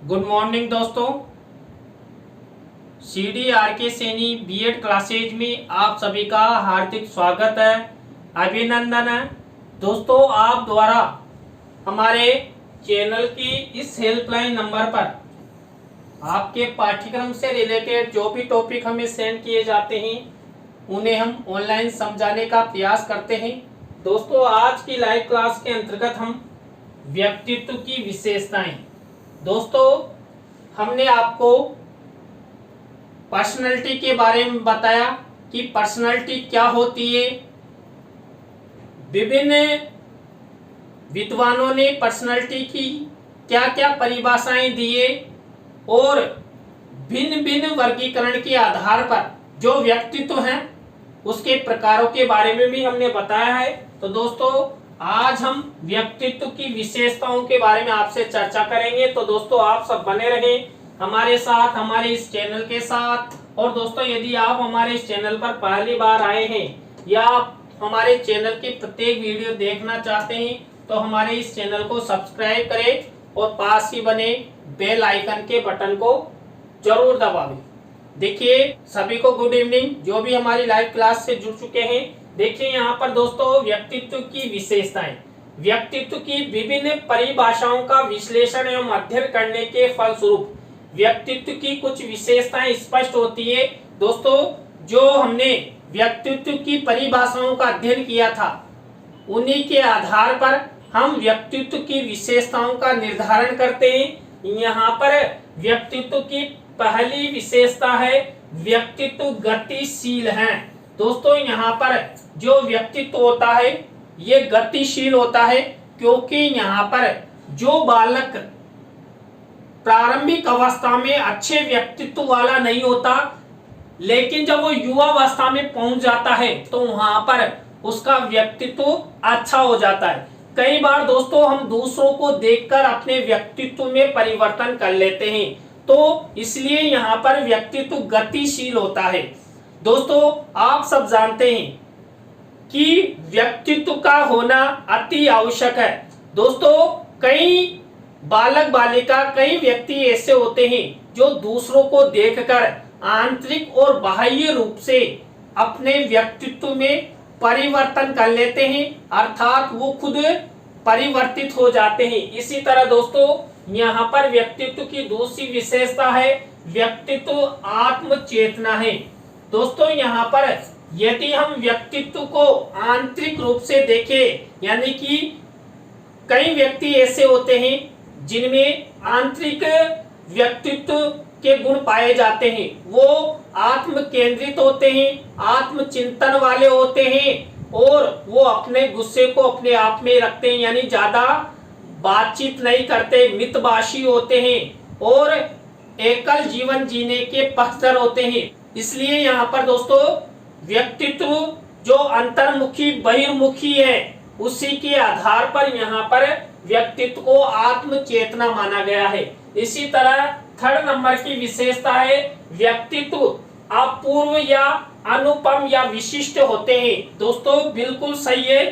Good morning दोस्तों। CDRK Saini BEd classes में आप सभी का हार्दिक स्वागत है, अभिनंदन है। दोस्तों, आप द्वारा हमारे चैनल की इस हेल्पलाइन नंबर पर आपके पाठ्यक्रम से रिलेटेड जो भी टॉपिक हमें सेंड किए जाते हैं उन्हें हम ऑनलाइन समझाने का प्रयास करते हैं। दोस्तों, आज की लाइव क्लास के अंतर्गत हम व्यक्तित्व की विशेषताएं, दोस्तों हमने आपको पर्सनैलिटी के बारे में बताया कि पर्सनैलिटी क्या होती है। विभिन्न विद्वानों ने पर्सनैलिटी की क्या क्या परिभाषाएं दिए और भिन्न भिन्न वर्गीकरण के आधार पर जो व्यक्तित्व हैं उसके प्रकारों के बारे में भी हमने बताया है। तो दोस्तों, आज हम व्यक्तित्व की विशेषताओं के बारे में आपसे चर्चा करेंगे। तो दोस्तों, आप सब बने रहें हमारे साथ, हमारे इस चैनल के साथ। और दोस्तों, यदि आप हमारे इस चैनल पर पहली बार आए हैं या हमारे चैनल की प्रत्येक वीडियो देखना चाहते हैं तो हमारे इस चैनल को सब्सक्राइब करें और पास ही बने बेल आइकन के बटन को जरूर दबावें। देखिए, सभी को गुड इवनिंग। जो भी हमारी लाइव क्लास से जुड़ चुके हैं, देखिए यहाँ पर दोस्तों व्यक्तित्व की विशेषताएं, व्यक्तित्व की विभिन्न परिभाषाओं का विश्लेषण एवं अध्ययन करने के फलस्वरूप व्यक्तित्व की कुछ विशेषताएं स्पष्ट होती है। दोस्तों, जो हमने व्यक्तित्व की परिभाषाओं का अध्ययन किया था उन्हीं के आधार पर हम व्यक्तित्व की विशेषताओं का निर्धारण करते हैं। यहाँ पर व्यक्तित्व की पहली विशेषता है व्यक्तित्व गतिशील है। दोस्तों, यहाँ पर जो व्यक्तित्व होता है ये गतिशील होता है, क्योंकि यहाँ पर जो बालक प्रारंभिक अवस्था में अच्छे व्यक्तित्व वाला नहीं होता, लेकिन जब वो युवावस्था में पहुंच जाता है तो वहां पर उसका व्यक्तित्व अच्छा हो जाता है। कई बार दोस्तों हम दूसरों को देखकर अपने व्यक्तित्व में परिवर्तन कर लेते हैं, तो इसलिए यहाँ पर व्यक्तित्व गतिशील होता है। दोस्तों, आप सब जानते हैं कि व्यक्तित्व का होना अति आवश्यक है। दोस्तों, कई बालक बालिका, कई व्यक्ति ऐसे होते हैं जो दूसरों को देखकर आंतरिक और बाह्य रूप से अपने व्यक्तित्व में परिवर्तन कर लेते हैं, अर्थात वो खुद परिवर्तित हो जाते हैं। इसी तरह दोस्तों, यहाँ पर व्यक्तित्व की दूसरी विशेषता है व्यक्तित्व आत्मचेतना है। दोस्तों, यहाँ पर यदि हम व्यक्तित्व को आंतरिक रूप से देखें, यानी कि कई व्यक्ति ऐसे होते हैं जिनमें आंतरिक व्यक्तित्व के गुण पाए जाते हैं। वो आत्म केंद्रित होते हैं, आत्मचिंतन वाले होते हैं और वो अपने गुस्से को अपने आप में रखते हैं, यानी ज्यादा बातचीत नहीं करते, मितभाषी होते हैं और एकल जीवन जीने के पक्षधर होते हैं। इसलिए यहाँ पर दोस्तों व्यक्तित्व जो अंतर्मुखी बहिर्मुखी है उसी के आधार पर यहाँ पर व्यक्तित्व को आत्मचेतना माना गया है। इसी तरह थर्ड नंबर की विशेषता है व्यक्तित्व अपूर्व या अनुपम या विशिष्ट होते हैं। दोस्तों, बिल्कुल सही है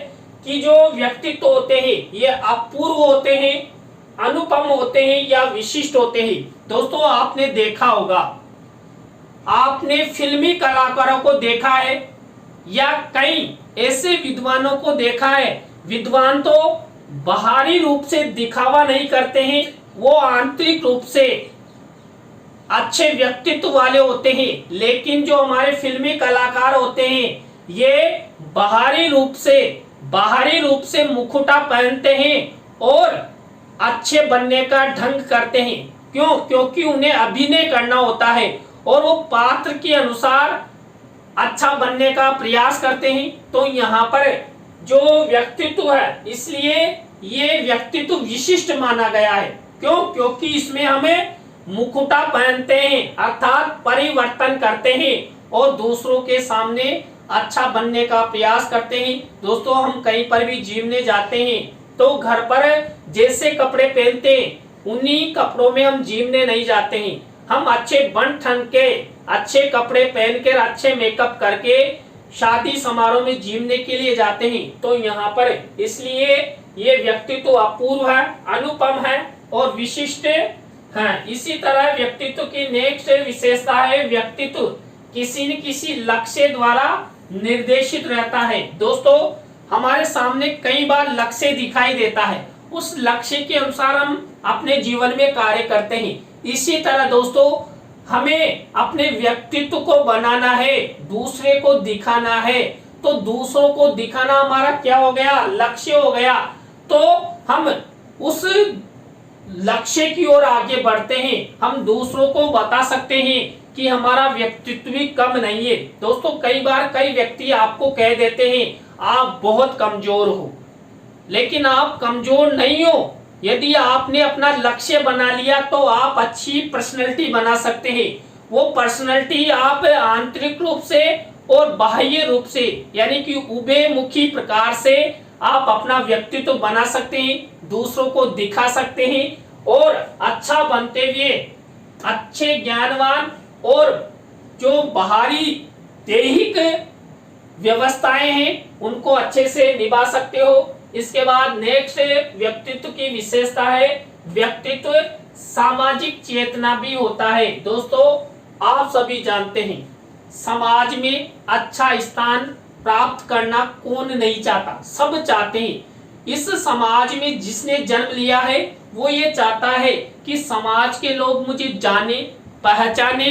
कि जो व्यक्तित्व होते हैं ये अपूर्व होते हैं, अनुपम होते हैं या विशिष्ट होते हैं। दोस्तों, आपने देखा होगा, आपने फिल्मी कलाकारों को देखा है या कई ऐसे विद्वानों को देखा है। विद्वान तो बाहरी रूप से दिखावा नहीं करते हैं, वो आंतरिक रूप से अच्छे व्यक्तित्व वाले होते हैं, लेकिन जो हमारे फिल्मी कलाकार होते हैं ये बाहरी रूप से मुखौटा पहनते हैं और अच्छे बनने का ढंग करते हैं। क्यों? क्योंकि उन्हें अभिनय करना होता है और वो पात्र के अनुसार अच्छा बनने का प्रयास करते हैं। तो यहाँ पर जो व्यक्तित्व है, इसलिए ये व्यक्तित्व विशिष्ट माना गया है। क्यों? क्योंकि इसमें हमें मुखौटा पहनते हैं, अर्थात परिवर्तन करते हैं और दूसरों के सामने अच्छा बनने का प्रयास करते हैं। दोस्तों, हम कहीं पर भी जीवने जाते हैं तो घर पर जैसे कपड़े पहनते हैं उन्हीं कपड़ों में हम जीवने नहीं जाते हैं। हम अच्छे बन ठन के, अच्छे कपड़े पहनकर, अच्छे मेकअप करके शादी समारोह में जीवने के लिए जाते हैं। तो यहाँ पर इसलिए ये व्यक्तित्व अपूर्व है, अनुपम है और विशिष्ट हाँ, इसी तरह व्यक्तित्व की नेक्स्ट विशेषता है व्यक्तित्व किसी न किसी लक्ष्य द्वारा निर्देशित रहता है। दोस्तों, हमारे सामने कई बार लक्ष्य दिखाई देता है, उस लक्ष्य के अनुसार हम अपने जीवन में कार्य करते हैं। इसी तरह दोस्तों, हमें अपने व्यक्तित्व को बनाना है, दूसरे को दिखाना है। तो दूसरों को दिखाना हमारा क्या हो गया? लक्ष्य हो गया। तो हम उस लक्ष्य की ओर आगे बढ़ते हैं। हम दूसरों को बता सकते हैं कि हमारा व्यक्तित्व भी कम नहीं है। दोस्तों, कई बार कई व्यक्ति आपको कह देते हैं आप बहुत कमजोर हो, लेकिन आप कमजोर नहीं हो। यदि आपने अपना लक्ष्य बना लिया तो आप अच्छी पर्सनैलिटी बना सकते हैं। वो पर्सनैलिटी आप आंतरिक रूप से और बाह्य रूप से, यानी कि उभयमुखी प्रकार से आप अपना व्यक्तित्व बना सकते हैं, दूसरों को दिखा सकते हैं और अच्छा बनते हुए अच्छे ज्ञानवान और जो बाहरी दैहिक व्यवस्थाएं हैं उनको अच्छे से निभा सकते हो। इसके बाद नेक्स्ट व्यक्तित्व की विशेषता है व्यक्तित्व सामाजिक चेतना भी होता है। दोस्तों, आप सभी जानते हैं समाज में अच्छा स्थान प्राप्त करना कौन नहीं चाहता, सब चाहते हैं। इस समाज में जिसने जन्म लिया है वो ये चाहता है कि समाज के लोग मुझे जाने पहचाने,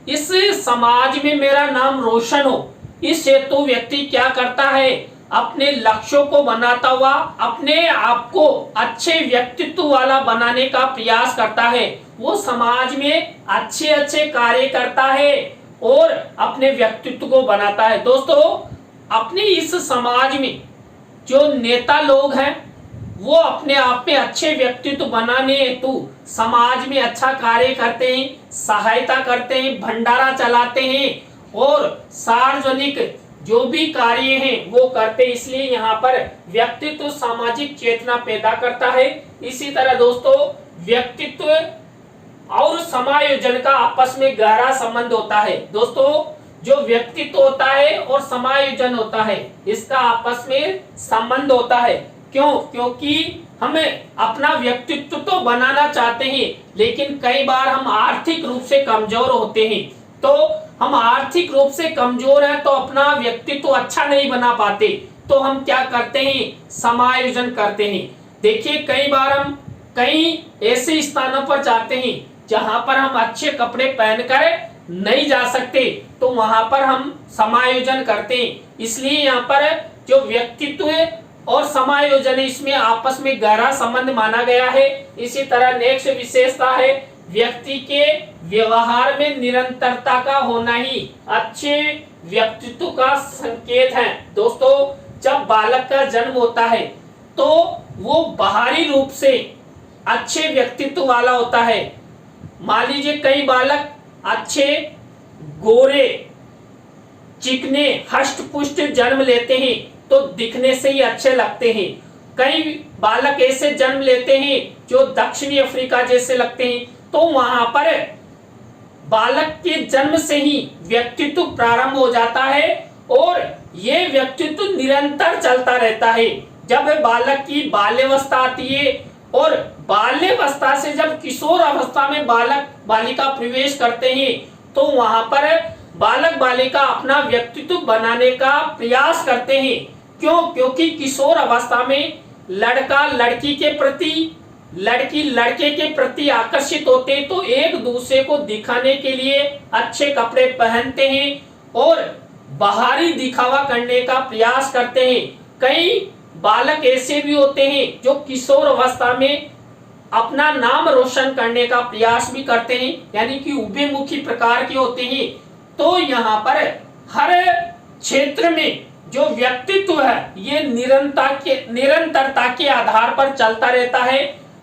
इस समाज में मेरा नाम रोशन हो। इस हेतु व्यक्ति क्या करता है? अपने लक्ष्यों को बनाता हुआ अपने आप को अच्छे व्यक्तित्व वाला बनाने का प्रयास करता है। वो समाज में अच्छे अच्छे कार्य करता है और अपने व्यक्तित्व को बनाता है। दोस्तों, अपने इस समाज में जो नेता लोग हैं वो अपने आप में अच्छे व्यक्तित्व बनाने हेतु समाज में अच्छा कार्य करते हैं, सहायता करते हैं, भंडारा चलाते हैं और सार्वजनिक जो भी कार्य हैं वो करते हैं। इसलिए यहाँ पर व्यक्तित्व सामाजिक चेतना पैदा करता है। इसी तरह दोस्तों, व्यक्तित्व और समायोजन का आपस में गहरा संबंध होता है। दोस्तों, जो व्यक्तित्व होता है और समायोजन होता है इसका आपस में संबंध होता है। क्यों? क्योंकि हमें अपना व्यक्तित्व तो बनाना चाहते हैं, लेकिन कई बार हम आर्थिक रूप से कमजोर होते हैं। तो हम आर्थिक रूप से कमजोर हैं तो अपना व्यक्तित्व अच्छा नहीं बना पाते, तो हम क्या करते हैं? समायोजन करते हैं। देखिए, कई बार हम कई ऐसे स्थानों पर जाते हैं जहां पर हम अच्छे कपड़े पहनकर नहीं जा सकते, तो वहां पर हम समायोजन करते हैं। इसलिए यहाँ पर जो व्यक्तित्व है और समायोजन है इसमें आपस में गहरा संबंध माना गया है। इसी तरह नेक्स्ट विशेषता है व्यक्ति के व्यवहार में निरंतरता का होना ही अच्छे व्यक्तित्व का संकेत है। दोस्तों, जब बालक का जन्म होता है तो वो बाहरी रूप से अच्छे व्यक्तित्व वाला होता है। मान लीजिए कई बालक अच्छे गोरे चिकने हष्ट पुष्ट जन्म लेते हैं तो दिखने से ही अच्छे लगते हैं। कई बालक ऐसे जन्म लेते हैं जो दक्षिणी अफ्रीका जैसे लगते हैं, तो वहां पर बालक के जन्म से ही व्यक्तित्व प्रारंभ हो जाता है और ये व्यक्तित्व निरंतर चलता रहता है। जब बालक की बाल्यावस्था आती है और बाल्यावस्था से जब किशोर अवस्था में बालक बालिका प्रवेश करते हैं तो वहां पर बालक बालिका अपना व्यक्तित्व बनाने का प्रयास करते हैं। क्यों? क्योंकि किशोर अवस्था में लड़का लड़की के प्रति, लड़की लड़के के प्रति आकर्षित होते हैं, तो एक दूसरे को दिखाने के लिए अच्छे कपड़े पहनते हैं और बाहरी दिखावा करने का प्रयास करते हैं। कई बालक ऐसे भी होते हैं जो किशोर अवस्था में अपना नाम रोशन करने का प्रयास भी करते हैं, यानी कि उभयमुखी प्रकार के होते हैं। तो यहाँ पर हर क्षेत्र में जो व्यक्तित्व है ये निरंतरता के आधार पर चलता रहता है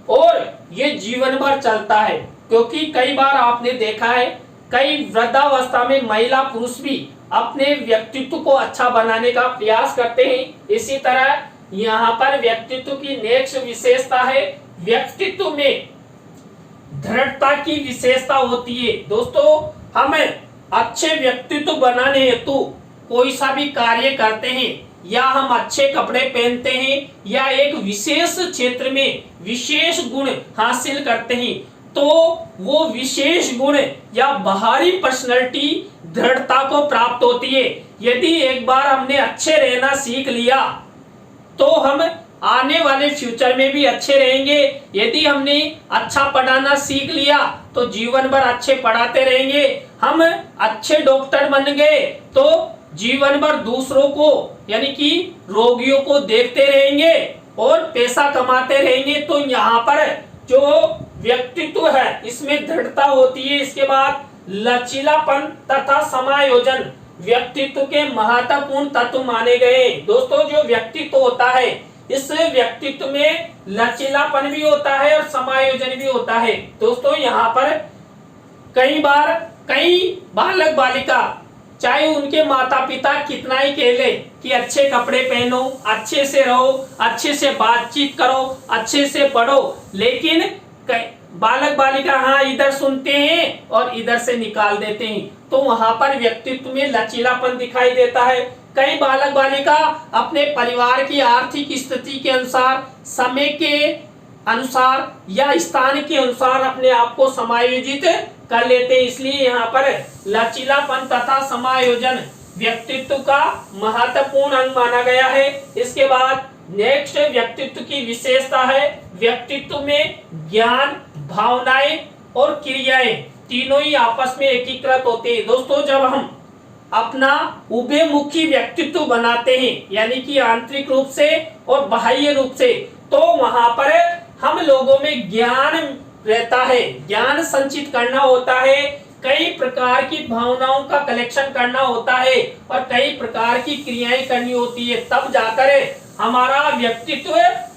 और ये जीवन भर चलता है। क्योंकि कई बार आपने देखा है कई वृद्धावस्था में महिला पुरुष भी अपने व्यक्तित्व को अच्छा बनाने का प्रयास करते हैं। इसी तरह यहाँ पर व्यक्तित्व की नेक्स्ट विशेषता है व्यक्तित्व में दृढ़ता की विशेषता होती है। दोस्तों, हमें अच्छे व्यक्तित्व बनाने हेतु कोई सा भी कार्य करते हैं या हम अच्छे कपड़े पहनते हैं या एक विशेष क्षेत्र में विशेष गुण हासिल करते हैं, तो वो विशेष गुण या बाहरी पर्सनैलिटी दृढ़ता को प्राप्त होती है। यदि एक बार हमने अच्छे रहना सीख लिया तो हम आने वाले फ्यूचर में भी अच्छे रहेंगे। यदि हमने अच्छा पढ़ाना सीख लिया तो जीवन भर अच्छे पढ़ाते रहेंगे। हम अच्छे डॉक्टर बन गए तो जीवन भर दूसरों को यानी कि रोगियों को देखते रहेंगे और पैसा कमाते रहेंगे। तो यहाँ पर जो व्यक्तित्व है इसमें दृढ़ता होती है। इसके बाद लचीलापन तथा समायोजन व्यक्तित्व के महत्वपूर्ण तत्व माने गए। दोस्तों जो व्यक्तित्व होता है इस व्यक्तित्व में लचीलापन भी होता है और समायोजन भी होता है। दोस्तों यहाँ पर कई बार कई बालक बालिका चाहे उनके माता पिता कितना ही कह ले कि अच्छे कपड़े पहनो, अच्छे से रहो, अच्छे से बातचीत करो, अच्छे से पढ़ो, लेकिन बालक बालिका हाँ इधर सुनते हैं और इधर से निकाल देते हैं। तो वहां पर व्यक्तित्व में लचीलापन दिखाई देता है। कई बालक बालिका अपने परिवार की आर्थिक स्थिति के अनुसार, समय के अनुसार या स्थान के अनुसार अपने आप को समायोजित कर लेते हैं। इसलिए यहाँ पर लचीलापन तथा समायोजन व्यक्तित्व का महत्वपूर्ण अंग माना गया है। इसके बाद नेक्स्ट व्यक्तित्व की विशेषता है व्यक्तित्व में ज्ञान, भावनाएं और क्रियाएं तीनों ही आपस में एकीकृत होते हैं। दोस्तों जब हम अपना उभयमुखी व्यक्तित्व बनाते हैं यानी कि आंतरिक रूप से और बाह्य रूप से, तो वहां पर हम लोगों में ज्ञान रहता है, ज्ञान संचित करना होता है, कई प्रकार की भावनाओं का कलेक्शन करना होता है और कई प्रकार की क्रियाएं करनी होती है, तब जाकर हमारा व्यक्तित्व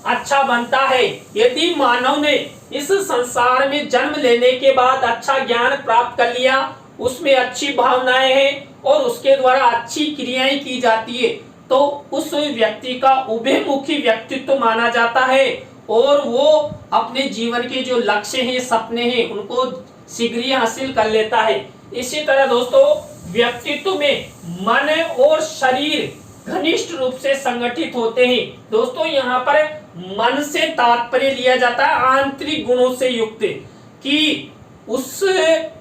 अच्छा बनता है। यदि मानव ने इस संसार में जन्म लेने के बाद अच्छा ज्ञान प्राप्त कर लिया, उसमें अच्छी भावनाएं हैं और उसके द्वारा अच्छी क्रियाएं की जाती है, तो उस व्यक्ति का उभयमुखी व्यक्तित्व माना जाता है और वो अपने जीवन के जो लक्ष्य हैं, सपने हैं, उनको शीघ्र ही हासिल कर लेता है। इसी तरह दोस्तों व्यक्तित्व में मन और शरीर घनिष्ठ रूप से संगठित होते हैं। दोस्तों यहाँ पर मन से तात्पर्य लिया जाता है आंतरिक गुणों से युक्त, कि उस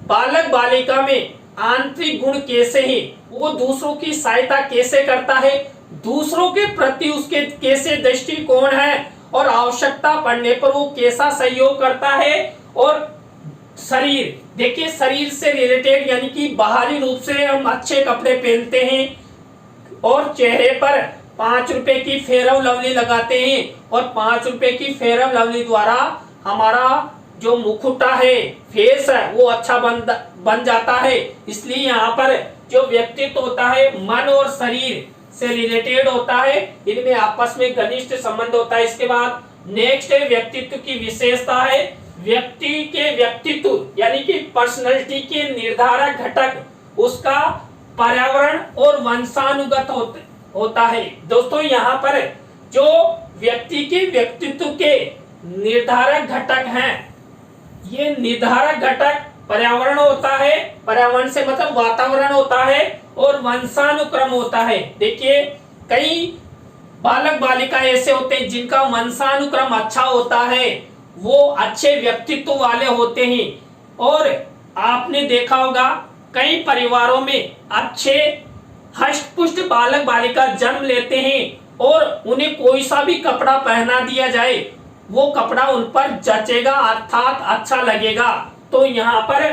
बालक बालिका में आंतरिक गुण कैसे हैं, वो दूसरों की सहायता कैसे करता है, दूसरों के प्रति उसके कैसे दृष्टिकोण है और आवश्यकता पड़ने पर वो कैसा सहयोग करता है। और शरीर, देखिए शरीर से रिलेटेड यानी कि बाहरी रूप से हम अच्छे कपड़े पहनते हैं और चेहरे पर 5 रुपए की फेयर लवली लगाते हैं और 5 रुपए की फेयर लवली द्वारा हमारा जो मुखौटा है, फेस है, वो अच्छा बन जाता है। इसलिए यहाँ पर जो व्यक्तित्व होता है मन और शरीर से रिलेटेड होता है, इनमें आपस में घनिष्ठ संबंध होता है। इसके बाद नेक्स्ट व्यक्तित्व की विशेषता है व्यक्ति के व्यक्तित्व यानी कि पर्सनैलिटी के निर्धारक घटक उसका पर्यावरण और वंशानुगत होता है। दोस्तों यहाँ पर जो व्यक्ति के व्यक्तित्व के निर्धारक घटक हैं, ये निर्धारक घटक पर्यावरण होता है, पर्यावरण से मतलब वातावरण होता है, और वंशानुक्रम होता है। देखिए कई बालक बालिका ऐसे होते हैं जिनका वंशानुक्रम अच्छा होता है, वो अच्छे व्यक्तित्व वाले होते हैं। और आपने देखा होगा कई परिवारों में अच्छे हष्ट पुष्ट बालक बालिका जन्म लेते हैं और उन्हें कोई सा भी कपड़ा पहना दिया जाए वो कपड़ा उन पर जचेगा अर्थात अच्छा लगेगा। तो यहाँ पर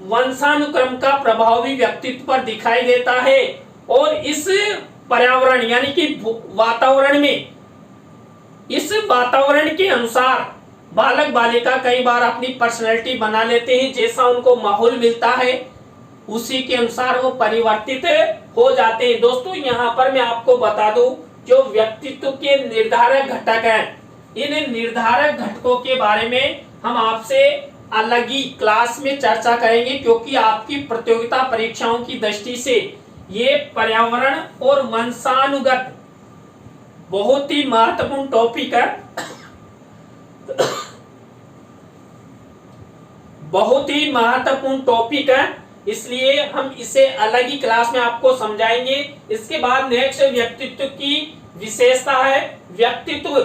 वंशानुक्रम का प्रभाव भी व्यक्तित्व पर दिखाई देता है। और इस पर्यावरण यानी कि वातावरण में, इस वातावरण के अनुसार बालक बालिका कई बार अपनी पर्सनैलिटी बना लेते हैं, जैसा उनको माहौल मिलता है उसी के अनुसार वो परिवर्तित हो जाते हैं। दोस्तों यहाँ पर मैं आपको बता दूं जो व्यक्तित्व के निर्धारक घटक हैं, इन निर्धारक घटकों के बारे में हम आपसे अलग ही क्लास में चर्चा करेंगे, क्योंकि आपकी प्रतियोगिता परीक्षाओं की दृष्टि से ये पर्यावरण और वंशानुगत बहुत ही महत्वपूर्ण टॉपिक है, बहुत ही महत्वपूर्ण टॉपिक है, इसलिए हम इसे अलग ही क्लास में आपको समझाएंगे। इसके बाद नेक्स्ट व्यक्तित्व की विशेषता है व्यक्तित्व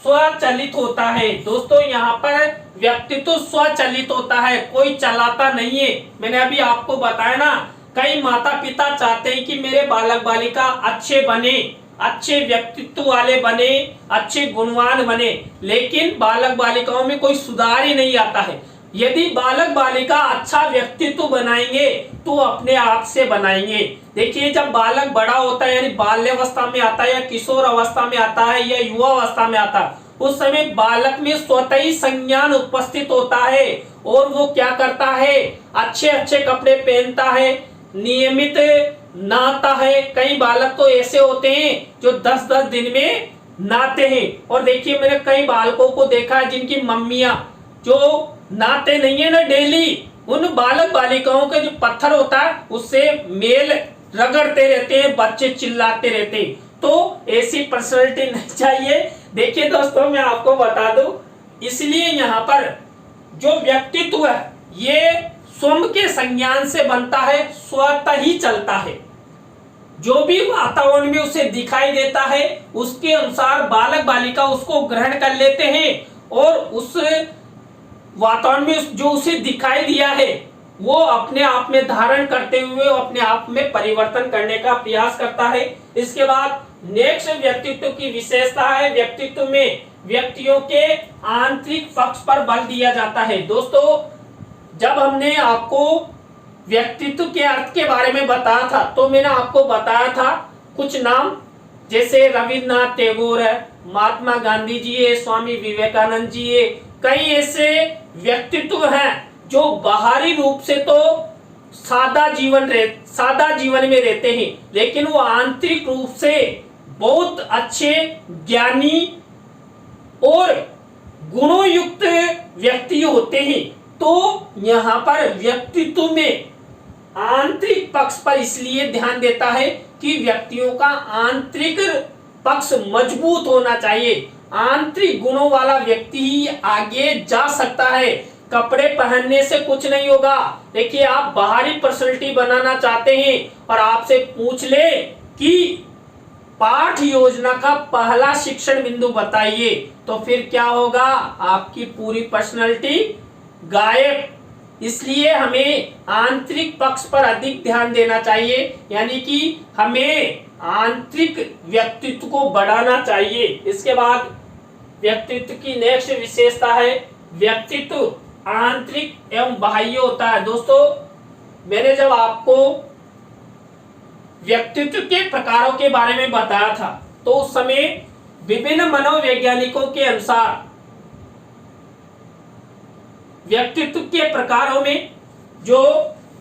स्वचालित होता है। दोस्तों यहाँ पर व्यक्तित्व स्वचालित होता है, कोई चलाता नहीं है। मैंने अभी आपको बताया ना, कई माता पिता चाहते हैं कि मेरे बालक बालिका अच्छे बने, अच्छे व्यक्तित्व वाले बने, अच्छे गुणवान बने, लेकिन बालक बालिकाओं में कोई सुधार ही नहीं आता है। यदि बालक बालिका अच्छा व्यक्तित्व बनाएंगे तो अपने आप से बनाएंगे। देखिए, जब बालक बड़ा होता है यानी बाल्यावस्था में आता है या किशोर अवस्था में आता है या युवा अवस्था में आता है, उस समय बालक में स्वतः ही संज्ञान उपस्थित होता है और वो क्या करता है, अच्छे अच्छे कपड़े पहनता है, नियमित नहाता है। कई बालक तो ऐसे होते हैं जो 10-10 दिन में नहाते हैं। और देखिए, मैंने कई बालकों को देखा है जिनकी मम्मियां जो नहाते नहीं है ना डेली, उन बालक बालिकाओं का जो पत्थर होता है उससे मेल रगड़ते रहते हैं, बच्चे चिल्लाते रहते हैं। तो ऐसी पर्सनैलिटी नहीं चाहिए। देखिए दोस्तों, मैं आपको बता दूं, इसलिए यहाँ पर जो व्यक्तित्व है ये स्वयं के संज्ञान से बनता है, स्वतः ही चलता है। जो भी वातावरण में उसे दिखाई देता है उसके अनुसार बालक बालिका उसको ग्रहण कर लेते हैं और उस वातावरण में जो उसे दिखाई दिया है वो अपने आप में धारण करते हुए अपने आप में परिवर्तन करने का प्रयास करता है। इसके बाद नेक्स्ट व्यक्तित्व की विशेषता है, व्यक्तित्व में व्यक्तियों के आंतरिक पक्ष पर बल दिया जाता है। दोस्तों, जब हमने आपको व्यक्तित्व के अर्थ के बारे में बताया था तो मैंने आपको बताया था कुछ नाम, जैसे रविन्द्रनाथ टैगोर है, महात्मा गांधी जी है, स्वामी विवेकानंद जी है। कई ऐसे व्यक्तित्व हैं जो बाहरी रूप से तो सादा जीवन में रहते हैं, लेकिन वो आंतरिक रूप से बहुत अच्छे, ज्ञानी और गुणों युक्त व्यक्ति होते हैं। तो यहाँ पर व्यक्तित्व में आंतरिक पक्ष पर इसलिए ध्यान देता है कि व्यक्तियों का आंतरिक पक्ष मजबूत होना चाहिए। आंतरिक गुणों वाला व्यक्ति ही आगे जा सकता है। कपड़े पहनने से कुछ नहीं होगा। देखिए, आप बाहरी पर्सनैलिटी बनाना चाहते हैं और आपसे पूछ ले कि पाठ योजना का पहला शिक्षण बिंदु बताइए, तो फिर क्या होगा, आपकी पूरी पर्सनैलिटी गायब। इसलिए हमें आंतरिक पक्ष पर अधिक ध्यान देना चाहिए, यानी कि हमें आंतरिक व्यक्तित्व को बढ़ाना चाहिए। इसके बाद व्यक्तित्व की नेक्स्ट विशेषता है, व्यक्तित्व आंतरिक एवं बाह्य होता है। दोस्तों, मैंने जब आपको व्यक्तित्व के प्रकारों के बारे में बताया था तो उस समय विभिन्न मनोवैज्ञानिकों के अनुसार व्यक्तित्व के प्रकारों में जो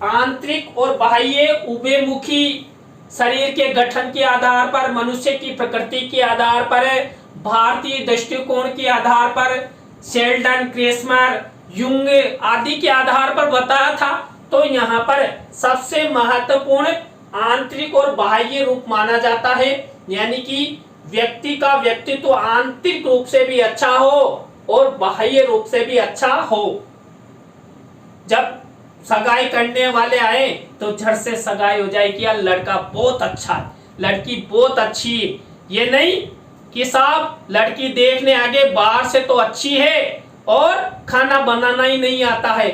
आंतरिक और बाह्य उभयमुखी शरीर के गठन के आधार पर, मनुष्य की प्रकृति के आधार पर, भारतीय दृष्टिकोण के आधार पर, शेल्डन, क्रेस्मर, युंग आदि के आधार पर बताया था। तो यहाँ पर सबसे महत्वपूर्ण आंतरिक और बाह्य रूप माना जाता है, यानी कि व्यक्ति का व्यक्तित्व आंतरिक रूप से भी अच्छा हो और बाह्य रूप से भी अच्छा हो। जब सगाई करने वाले आए तो झट से सगाई हो जाएगी, यार लड़का बहुत अच्छा है, लड़की बहुत अच्छी है। ये नहीं कि साहब लड़की देखने आगे बाहर से तो अच्छी है और खाना बनाना ही नहीं आता है,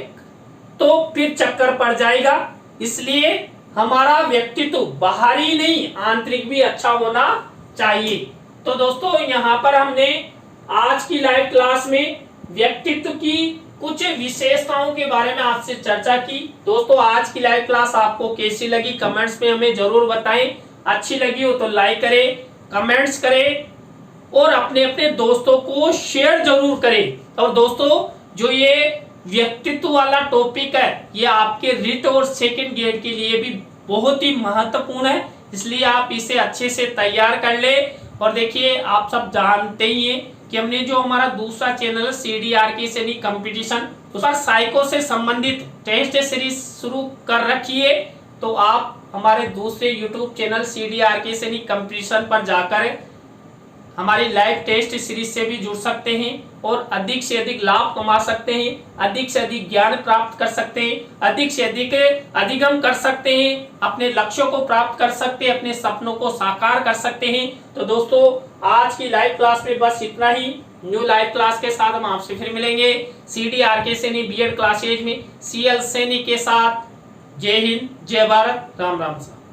तो फिर चक्कर पड़ जाएगा। इसलिए हमारा व्यक्तित्व बाहरी नहीं आंतरिक भी अच्छा होना चाहिए। तो दोस्तों, यहाँ पर हमने आज की लाइव क्लास में व्यक्तित्व की कुछ विशेषताओं के बारे में आपसे चर्चा की। दोस्तों, आज की लाइव क्लास आपको कैसी लगी कमेंट्स में हमें जरूर बताएं। अच्छी लगी हो तो लाइक करें, कमेंट्स करें और अपने अपने दोस्तों को शेयर जरूर करें। और दोस्तों, जो ये व्यक्तित्व वाला टॉपिक है ये आपके रिट और सेकंड ग्रेड के लिए भी बहुत ही महत्वपूर्ण है, इसलिए आप इसे अच्छे से तैयार कर ले। और देखिए, आप सब जानते ही हैं कि हमने जो हमारा दूसरा चैनल है CDRK सैनी कंपटीशन, उस पर साइको से संबंधित टेस्ट सीरीज शुरू कर रखी है। तो आप हमारे दूसरे YouTube channel CDRK Saini competition पर जाकर हमारी लाइव टेस्ट सीरीज से भी जुड़ सकते हैं। और अधिक से अधिक लाभ कमा सकते हैं, अधिक से अधिक ज्ञान प्राप्त कर सकते हैं, अधिक से अधिक अधिगम कर सकते हैं, अपने लक्ष्यों को प्राप्त कर सकते हैं, अपने सपनों को साकार कर सकते हैं। तो दोस्तों आज की लाइव क्लास में बस इतना ही। न्यू लाइव क्लास के साथ हम आपसे फिर मिलेंगे CDRK सैनी बीएड क्लासेज में CL सैनी के साथ। जय हिंद, जय भारत, राम राम।